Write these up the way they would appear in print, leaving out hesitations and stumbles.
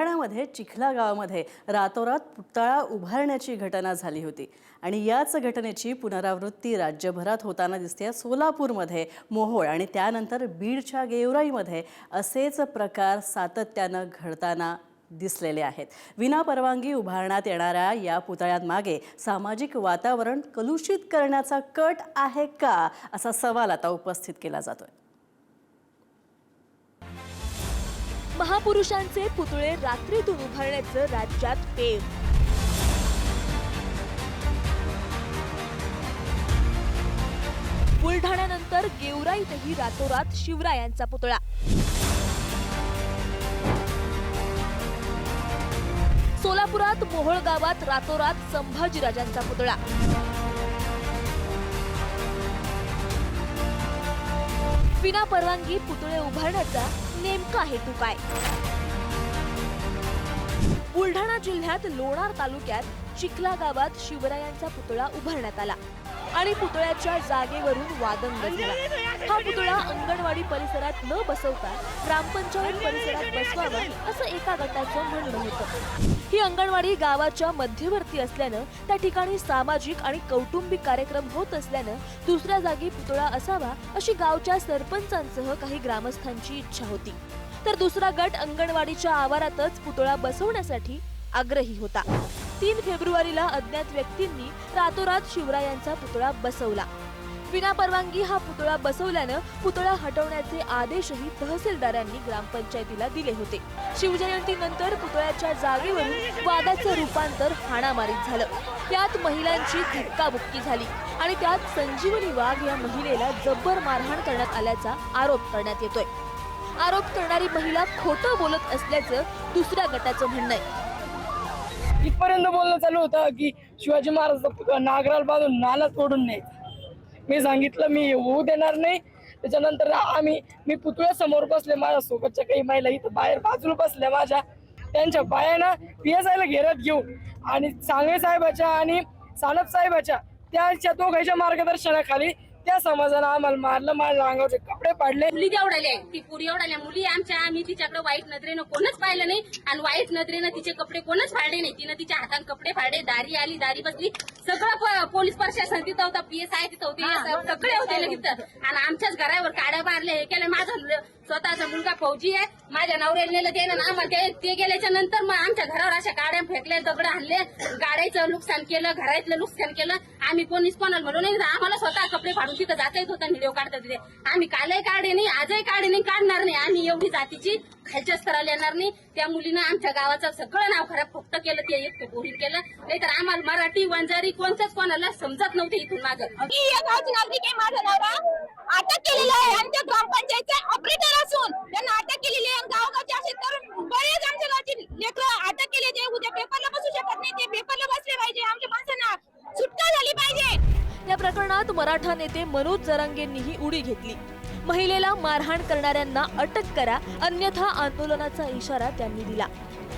बुलढाण्यामध्ये चिखला गावामध्ये रातोरात पुतळा उभारण्याची घटना झाली होती आणि याच घटनेची पुनरावृत्ती राज्यभरात होताना दिसते। सोलापूरमध्ये मोहोळ आणि त्यानंतर बीडच्या गेवराईमध्ये असेच प्रकार सातत्याने घडताना दिसलेले आहेत। विना परवानगी उभारण्यात येणाऱ्या या पुतळ्यांमागे सामाजिक वातावरण कलुषित करण्याचा कट आहे का, असा सवाल आता उपस्थित केला जातोय। महापुरुषांचे पुतळे रात्रीतून उभारण्याचं राज्यात पेव। बुलढाण्यानंतर गेवराईतही रातोरात शिवरायांचा पुतळा। सोलापुरात मोहोळ गावात रातोरात संभाजीराजांचा पुतळा। विना परवानगी पुतळे उभारण्याचा नेमका हेतू काय? बुलढाणा जिल्ह्यात लोणार तालुक्यात चिखला गावात शिवरायांचा पुतळा उभारण्यात आला आणि पुतळ्याच्या जागेवरून वादंग झाला। हा पुतळा अंगणवाडी परिसरात न बसवता ग्रामपंचायत परिसरात बसवावा असं एका गटाचं म्हणणं होतं। ही अंगणवाडी गावाच्या मध्यवर्ती असल्यानं त्या ठिकाणी सामाजिक आणि कौटुंबिक कार्यक्रम होत असल्यानं दुसऱ्या जागी पुतळा असावा अशी गावच्या सरपंचांसह काही ग्रामस्थांची इच्छा होती। तर दुसरा गट अंगणवाडीच्या आवारातच पुतळा बसवण्यासाठी आग्रही होता। 3 फेब्रुवारीला अज्ञात व्यक्तींनी रातोरात शिवरायांचा पुतळा बसवला। विना परवानगी हा पुतळा बसवल्यानं पुतळा हटवण्याचे आदेशही तहसीलदारांनी ग्रामपंचायतीला दिले होते। शिवजयंतीनंतर पुतळ्याच्या जागेवरून वादाचं रूपांतर हाणामारीत झालं। त्यात महिलांची धक्काबुक्की झाली आणि त्यात संजीवनी वाघ या महिलेला जब्बर मारहाण करण्यात आल्याचा आरोप करण्यात येतोय। आरोप करणारी महिला खोटं बोलत असल्याचं दुसऱ्या गटाचं म्हणणं आहे। इथपर्यंत बोलणं चालू होतं की शिवाजी महाराज नागराला बांधून नाला तोडून न्यायचा। मी सांगितलं मी होऊ देणार नाही। त्याच्यानंतर मी पुतळ्यासमोर बसले, माझ्या सोबतच्या काही महिला इथं बाहेर बाजूला बसल्या, माझ्या त्यांच्या बायांना PSI ला घेरात घेऊन आणि सांगळे साहेबाच्या आणि सानप साहेबाच्या त्यांच्या दोघांच्या मार्गदर्शनाखाली त्या समाजानं आम्हाला मारलं। माझ्या अंगावरचे कपडे पाडले। मुली जेवढाल्या ती पुरी एवढाल्या मुली आमच्या, आम्ही तिच्याकडे वाईट नजरेनं कोणच पाहिलं नाही आणि वाईट नजरेनं तिचे कपडे कोणच फाडले नाही। तिनं तिच्या हातान कपडे फाडले, दारी आली, दारी बसली, सगळं पोलीस प्रशासन तिथं होता, PSI तिथं होते, सगळे होते ना तिथं। आणि आमच्याच घरावर काड्या मारले, हे केलं। माझा स्वतःचा मुलगा फौजी आहे, माझ्या नवऱ्याला नेलं त्यानं ना, आम्हाला ते गेल्याच्या नंतर मग आमच्या घरावर अशा काड्या फेकले, दगड आणले, गाड्याचं नुकसान केलं, घरातलं नुकसान केलं। आम्ही कोणीच कोणाला म्हणून नाही, आम्हाला स्वतः कपडे फाडून तिथं जाता येत होता, व्हिडिओ काढता तिथे। आम्ही कालही काढे नाही, आजही काढे नाही, काढणार नाही। आम्ही एवढी जातीची खालच्या स्तराला येणार नाही। त्या मुलीनं आमच्या गावाचं सगळं नाव खराब फक्त केलं, ते एकटं पोरील केलं, नाहीतर आम्हाला मराठी वंजारी कोणत्याच कोणाला समजत नव्हते इथून मागं। माझा नवरा अटक केलेला आहे आणि त्या ग्रामपंचायतचे ऑपरेटर असून त्यांना अटक केलेली आहे। गावगावचे असे तर बरेच आमच्या गावची लेकरं अटक केले, ते उद्या पेपरला बसू शकत नाही, ते पेपरला बसले पाहिजे। आमच्या माणसांना सुटका झाली पाहिजे। या प्रकरणात मराठा नेते मनोज जरांगेंनीही उडी घेतली। महिलेला मारहाण करणाऱ्यांना अटक करा, अन्यथा आंदोलनाचा इशारा त्यांनी दिला।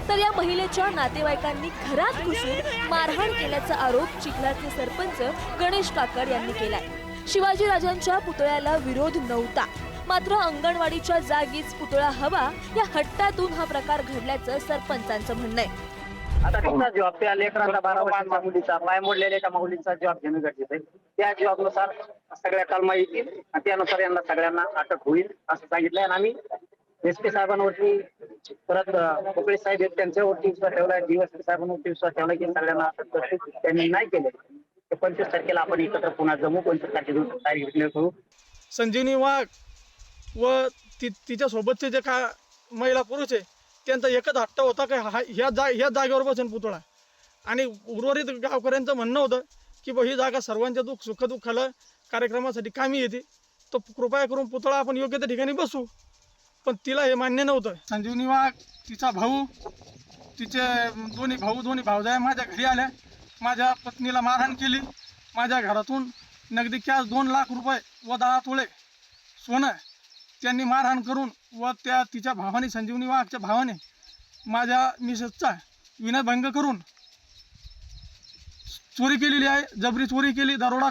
तर या महिलेच्या नातेवाईकांनी घरात घुसून मारहाण केल्याचा आरोप चिखलाचे सरपंच गणेश काकड यांनी केलाय। शिवाजीराजांच्या पुतळ्याला विरोध नव्हता, मात्र अंगणवाडीच्या जागीच पुतळा हवा या हट्टातून हा प्रकार घडल्याचं सरपंचांचं म्हणणं आहे। आता तिचा जॉब त्या लेकरांचा 12 वर्षाच्या मुलीचा पाय मोडलेल्या एका मुलीचा जॉब घेणं गरजेचं आहे। त्या जॉबनुसार सगळ्या कलमा येतील आणि त्यानुसार यांना सगळ्यांना अटक होईल असं सांगितलंय। आणि आम्ही SP साहेबांवरती, परत कोकळे साहेब आहेत त्यांच्यावरती विश्वास ठेवलाय, DSP साहेबांवरती विश्वास ठेवलाय की सगळ्यांना अटक करतील। त्यांनी नाही केले। 25 तारखेला आपण एकत्र पुन्हा जमू, 25 तारखेला तारीख डिक्लेअर करू। संजीवनी वाघ व तिच्या सोबतचे जे का महिला पुरुष आहे त्यांचा एकच हट्ट होता की ह्या जागेवर बसून पुतळा, आणि उर्वरित गावकऱ्यांचं म्हणणं होतं की ही जागा सर्वांच्या सुखदुःखाला कार्यक्रमासाठी कामी येते, तो कृपया करून पुतळा आपण योग्य त्या ठिकाणी बसू। पण तिला हे मान्य नव्हतं। संजीवनी वाघ, तिचा भाऊ, तिचे दोन्ही भावजाया माझ्या घरी आल्या, माझ्या पत्नीला मारहाण केली। माझ्या घरातून नगदी कॅश 2 लाख रुपये व 10 तोळे सोनं त्यांनी मारहाण करून व तिच्या भावाने, संजीवनी वाघच्या भावाने माझ्या मिसेसचा विनयभंग करून चोरी केलेली आहे, जबरी चोरी केली, दरोडा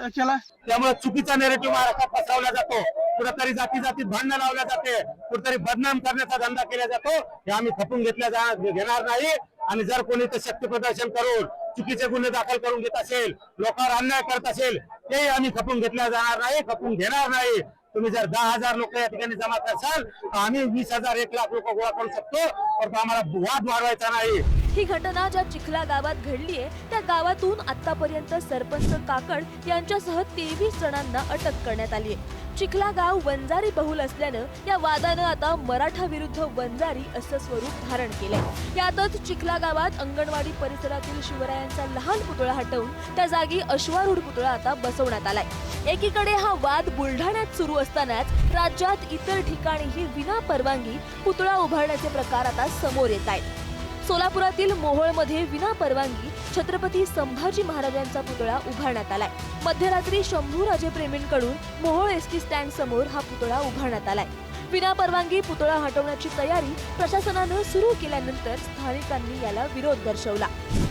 केला। त्यामुळे चुकीचा नॅरेटिव्ह महाराष्ट्रात पसरवला जातो कुठेतरी जाती जातीत भांडणं लावल्या जाते, कुठेतरी बदनाम करण्याचा धंदा केला जातो, हे आम्ही खपून घेणार नाही. आणि जर कोणी ते शक्ती प्रदर्शन करून चुकीचे गुन्हे दाखल करून घेत असेल, लोकांवर अन्याय करत असेल, ते आम्ही खपून घेतल्या जाणार नाही, खपून घेणार नाही. तुम्ही जर 10,000 लोक या ठिकाणी जमा करसाल तर आम्ही 20,000 1 लाख लोक गोळा करू शकतो, पण आम्हाला वाद वाढवायचा नाही. ही घटना ज्या चिखला गावात घडलीये त्या गावातून आतापर्यंत सरपंच काकड यांच्यासह 23 जणांना अटक करण्यात आली आहे. चिखला गाव वंजारी बहुल असल्यानं या वादानं आता मराठा विरुद्ध वंजारी असं स्वरूप धारण केलंय. यातच चिखला गावात अंगणवाडी परिसरातील शिवरायांचा लहान पुतळा हटवून त्या जागी अश्वारूढ पुतळा आता बसवण्यात आलाय. एकीकडे हा वाद बुलढाण्यात सुरू असतानाच राज्यात इतर ठिकाणीही विना परवानगी पुतळा उभारण्याचे प्रकार आता समोर येत आहेत. सोलापुरातील मोहोळमध्ये विना परवानगी छत्रपती संभाजी महाराजांचा पुतळा उभारण्यात आलाय. मध्यरात्री शंभूराजे प्रेमींकडून मोहोळ एसटी स्टँड समोर हा पुतळा उभारण्यात आलाय. विना परवानगी पुतळा हटवण्याची तयारी प्रशासनानं सुरू केल्यानंतर स्थानिकांनी याला विरोध दर्शवला.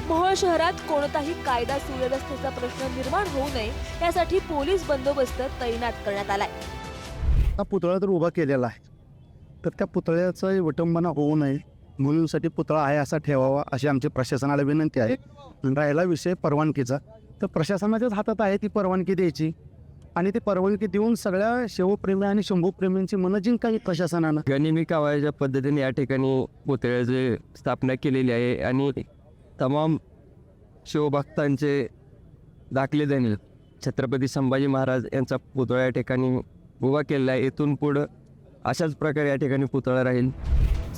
मोहोळ शहरात कोणताही कायदा सुव्यवस्थेचा प्रश्न निर्माण होऊ नये यासाठी पोलीस बंदोबस्त तैनात करण्यात आलाय. हा पुतळा तर उभा केलेला आहे, तर त्या पुतळ्याचा विटंबना होऊ नये मुलींसाठी पुतळा आहे असा ठेवावा अशी आमची प्रशासनाला विनंती आहे. राहिला विषय परवानगीचा, तर प्रशासनाच्याच हातात आहे ती परवानगी द्यायची आणि ती परवानगी देऊन सगळ्या शिवप्रेमी आणि शंभूप्रेमींची मनं जिंकावी प्रशासनानं. गनिमी कावळ्याच्या पद्धतीने या ठिकाणी पुतळ्याची स्थापना केलेली आहे आणि तमाम शिवभक्तांचे दाखले देणे छत्रपती संभाजी महाराज यांचा पुतळा या ठिकाणी उभा केलेला आहे. इथून पुढं अशाच प्रकारे या ठिकाणी पुतळा राहील.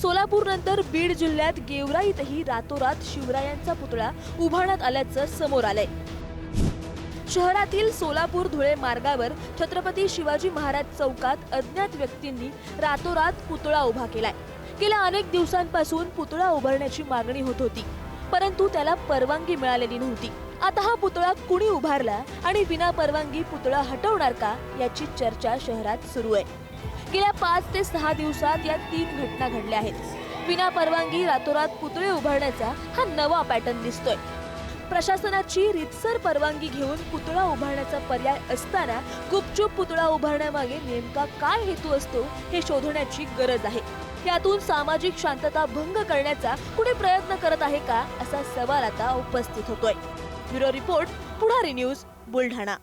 सोलापूर नंतर बीड जिल्ह्यात गेवराईतही रातोरात शिवरायांचा पुतळा उभारण्यात आल्याचं समोर आलंय. शहरातील सोलापूर धुळे मार्गावर छत्रपती शिवाजी महाराज चौकात अज्ञात व्यक्तींनी रातोरात पुतळा उभा केलाय. गेल्या अनेक दिवसांपासून पुतळा उभारण्याची मागणी होत होती, परंतु त्याला परवानगी मिळालेली नव्हती. आता हा पुतळा कुणी उभारला आणि विना परवानगी पुतळा हटवणार का याची चर्चा शहरात सुरू आहे. गेल्या 5 ते 6 दिवसात या 3 घटना घडल्या आहेत. विना परवानगी रातोरात पुतळे उभारण्याचा हा नवा पॅटर्न दिसतोय. प्रशासनाची रीतसर परवानगी घेऊन पुतळा उभारण्याचा पर्याय असताना गुपचूप पुतळा उभारण्यामागे नेमका काय हेतू असतो हे शोधण्याची गरज आहे. यातून सामाजिक शांतता भंग करण्याचा कुणी प्रयत्न करत आहे का असा सवाल आता उपस्थित होतोय. ब्युरो रिपोर्ट, पुढारी न्यूज, बुलढाणा.